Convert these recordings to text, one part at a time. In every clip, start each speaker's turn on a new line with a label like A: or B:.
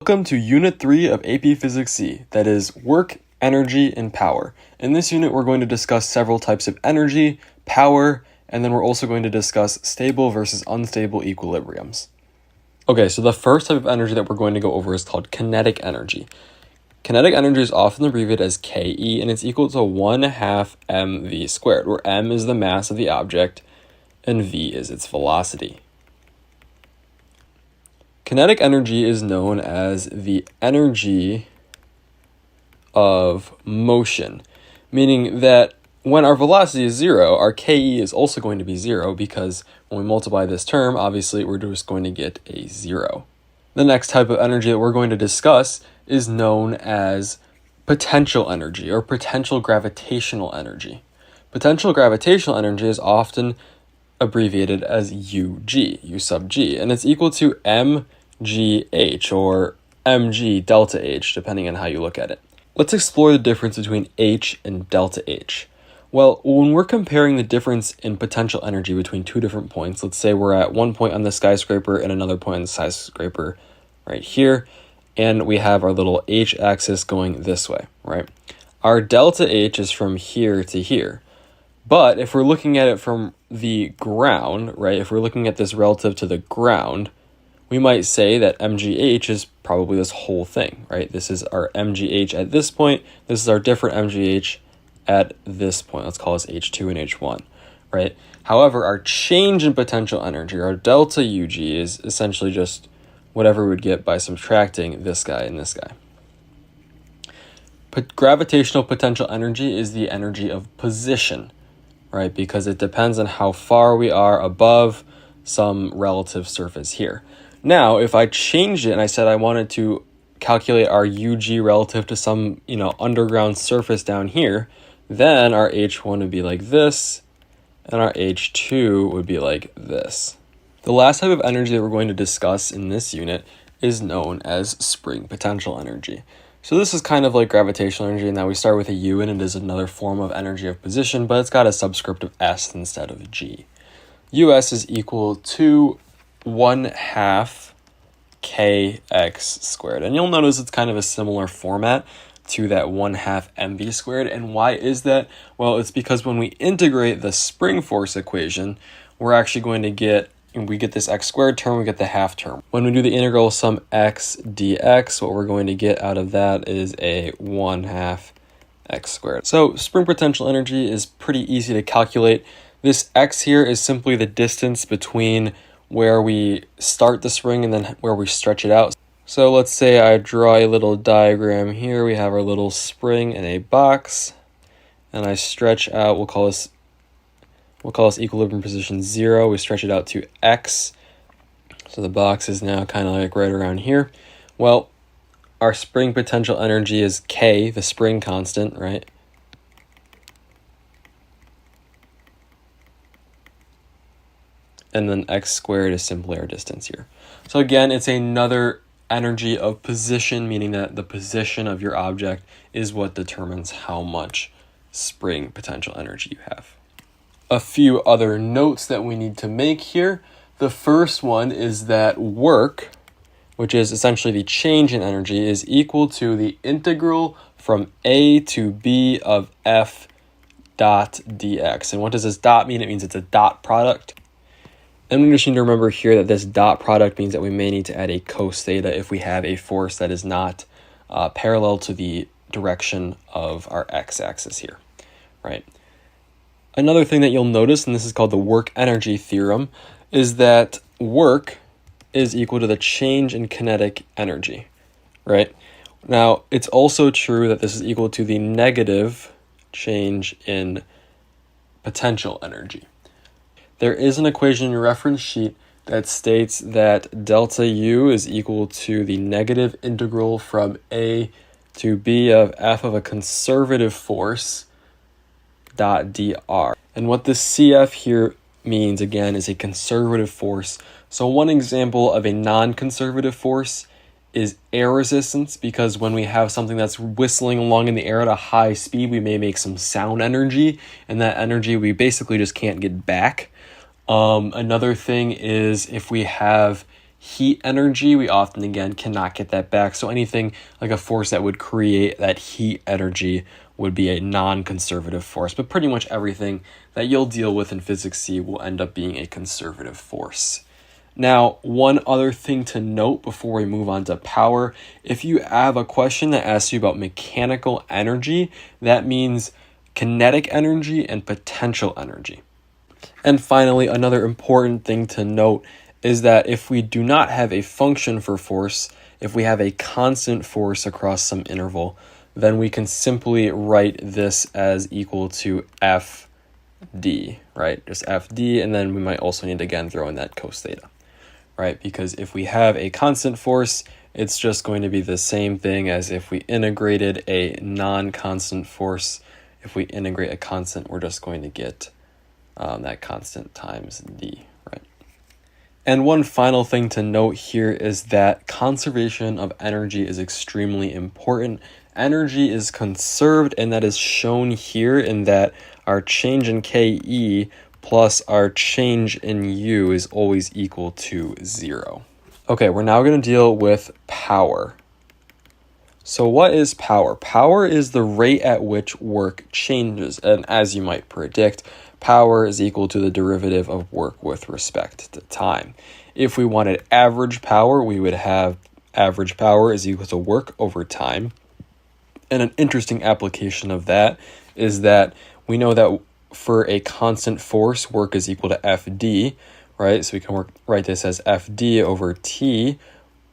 A: Welcome to Unit 3 of AP Physics C, that is work, energy, and power. In this unit, we're going to discuss several types of energy, power, and then we're also going to discuss stable versus unstable equilibriums. Okay, so the first type of energy that we're going to go over is called kinetic energy. Kinetic energy is often abbreviated as Ke, and it's equal to 1/2 mv squared, where m is the mass of the object and v is its velocity. Kinetic energy is known as the energy of motion, meaning that when our velocity is 0, our Ke is also going to be 0 because when we multiply this term, obviously we're just going to get a 0. The next type of energy that we're going to discuss is known as potential energy or potential gravitational energy. Potential gravitational energy is often abbreviated as UG, U sub G, and it's equal to mgh or mg delta H, depending on how you look at it. Let's explore the difference between H and delta H. Well, when we're comparing the difference in potential energy between two different points, let's say we're at one point on the skyscraper and another point on the skyscraper right here, and we have our little H-axis going this way, right? Our delta H is from here to here. But if we're looking at it from the ground, right, if we're looking at this relative to the ground, we might say that mgh is probably this whole thing, right? This is our mgh at this point. This is our different mgh at this point. Let's call this H2 and H1, right? However, our change in potential energy, our delta Ug, is essentially just whatever we would get by subtracting this guy and this guy. Gravitational potential energy is the energy of position, right? Because it depends on how far we are above some relative surface here. Now, if I changed it and I said I wanted to calculate our UG relative to some, underground surface down here, then our H1 would be like this, and our H2 would be like this. The last type of energy that we're going to discuss in this unit is known as spring potential energy. So this is kind of like gravitational energy in that we start with a U and it is another form of energy of position, but it's got a subscript of S instead of G. US is equal to 1/2 kx squared. And you'll notice it's kind of a similar format to that 1/2 mv squared. And why is that? Well, it's because when we integrate the spring force equation, we're actually going to get this x squared term, we get the half term. When we do the integral sum x dx, what we're going to get out of that is a 1/2 x squared. So spring potential energy is pretty easy to calculate. This x here is simply the distance between where we start the spring and then where we stretch it out. So let's say I draw a little diagram here. We have our little spring in a box, and I stretch out, we'll call this equilibrium position 0. We stretch it out to x. So the box is now kind of like right around here. Well, our spring potential energy is K, the spring constant, right? And then x squared is simply our distance here. So again, it's another energy of position, meaning that the position of your object is what determines how much spring potential energy you have. A few other notes that we need to make here. The first one is that work, which is essentially the change in energy, is equal to the integral from a to b of f dot dx. And what does this dot mean? It means it's a dot product. And we just need to remember here that this dot product means that we may need to add a cos theta if we have a force that is not parallel to the direction of our x-axis here, right? Another thing that you'll notice, and this is called the work energy theorem, is that work is equal to the change in kinetic energy, right? Now, it's also true that this is equal to the negative change in potential energy. There is an equation in your reference sheet that states that delta U is equal to the negative integral from A to B of F of a conservative force dot dr. And what this CF here means, again, is a conservative force. So one example of a non-conservative force is air resistance, because when we have something that's whistling along in the air at a high speed, we may make some sound energy, and that energy we basically just can't get back. Another thing is if we have heat energy, we often, again, cannot get that back. So anything like a force that would create that heat energy would be a non-conservative force. But pretty much everything that you'll deal with in Physics C will end up being a conservative force. Now, one other thing to note before we move on to power, if you have a question that asks you about mechanical energy, that means kinetic energy and potential energy. And finally, another important thing to note is that if we do not have a function for force, if we have a constant force across some interval, then we can simply write this as equal to Fd, right? Just Fd, and then we might also need to again throw in that cos theta, right? Because if we have a constant force, it's just going to be the same thing as if we integrated a non-constant force. If we integrate a constant, we're just going to get that constant times d, right? And one final thing to note here is that conservation of energy is extremely important. Energy is conserved, and that is shown here in that our change in Ke plus our change in U is always equal to 0. Okay, we're now going to deal with power. So what is power? Power is the rate at which work changes, and as you might predict, power is equal to the derivative of work with respect to time. If we wanted average power, we would have average power is equal to work over time. And an interesting application of that is that we know that for a constant force, work is equal to Fd, right? So we can write this as Fd over T,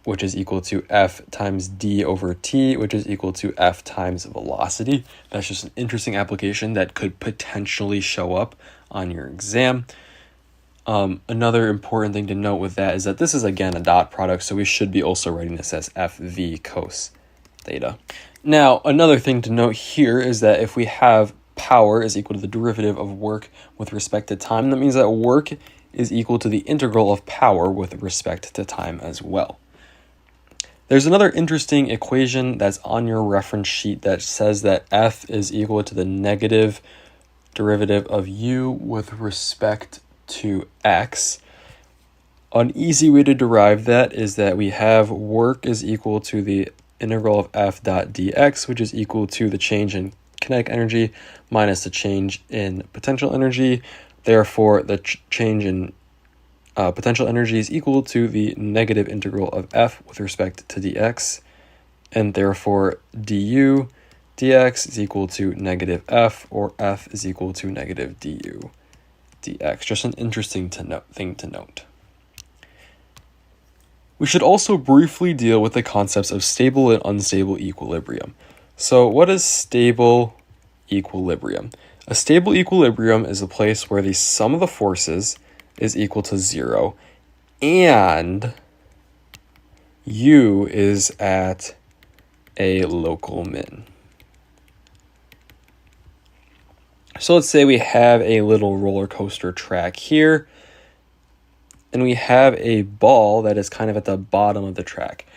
A: which is equal to F times D over T, which is equal to F times velocity. That's just an interesting application that could potentially show up on your exam. Another important thing to note with that is that this is, again, a dot product, so we should be also writing this as Fv cos theta. Now, another thing to note here is that if we have power is equal to the derivative of work with respect to time, that means that work is equal to the integral of power with respect to time as well. There's another interesting equation that's on your reference sheet that says that F is equal to the negative derivative of U with respect to X. An easy way to derive that is that we have work is equal to the integral of F dot dx, which is equal to the change in kinetic energy minus the change in potential energy. Therefore, the change in potential energy is equal to the negative integral of F with respect to dx, and therefore du dx is equal to negative F, or F is equal to negative du dx. Just an interesting thing to note. We should also briefly deal with the concepts of stable and unstable equilibrium. So what is stable equilibrium? A stable equilibrium is a place where the sum of the forces is equal to 0 and U is at a local min. So let's say we have a little roller coaster track here, and we have a ball that is kind of at the bottom of the track.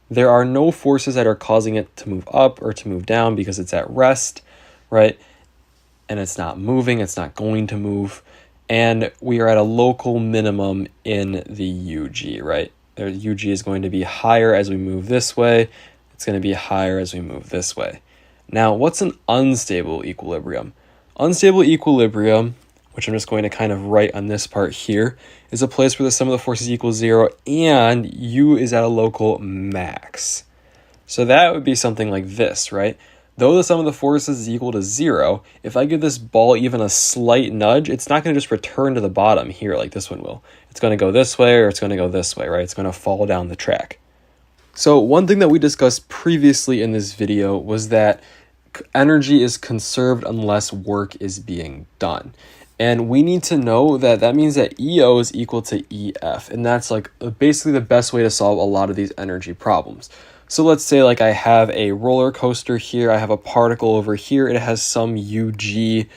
A: There are no forces that are causing it to move up or to move down because it's at rest, right? And it's not moving, it's not going to move. And we are at a local minimum in the UG, right? The UG is going to be higher as we move this way. It's going to be higher as we move this way. Now, what's an unstable equilibrium? Unstable equilibrium, which I'm just going to kind of write on this part here, is a place where the sum of the forces equals 0 and U is at a local max. So that would be something like this, right? Though the sum of the forces is equal to 0, if I give this ball even a slight nudge, it's not going to just return to the bottom here like this one will. It's going to go this way or it's going to go this way, right? It's going to fall down the track. So one thing that we discussed previously in this video was that energy is conserved unless work is being done. And we need to know that that means that EO is equal to EF. And that's like basically the best way to solve a lot of these energy problems. So let's say like I have a roller coaster here. I have a particle over here. It has some UG.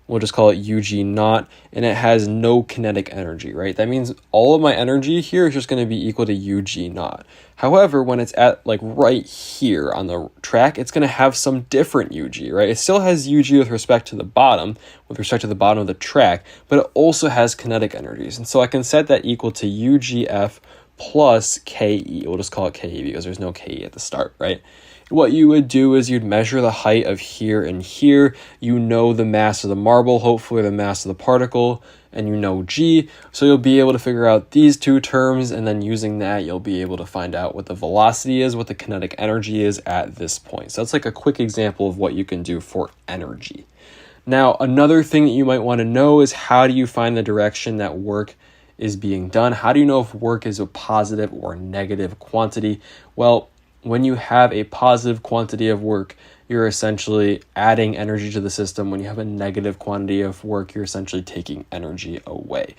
A: We'll just call it UG naught. And it has no kinetic energy, right? That means all of my energy here is just going to be equal to UG naught. However, when it's at like right here on the track, it's going to have some different UG, right? It still has UG with respect to the bottom of the track, but it also has kinetic energies. And so I can set that equal to UGF plus KE. We'll just call it KE because there's no KE at the start, right? What you would do is you'd measure the height of here and here. You know the mass of the marble, hopefully the mass of the particle, and you know G. So you'll be able to figure out these two terms, and then using that, you'll be able to find out what the velocity is, what the kinetic energy is at this point. So that's like a quick example of what you can do for energy. Now, another thing that you might want to know is how do you find the direction that work is being done? How do you know if work is a positive or negative quantity? Well, when you have a positive quantity of work, you're essentially adding energy to the system. When you have a negative quantity of work, you're essentially taking energy away.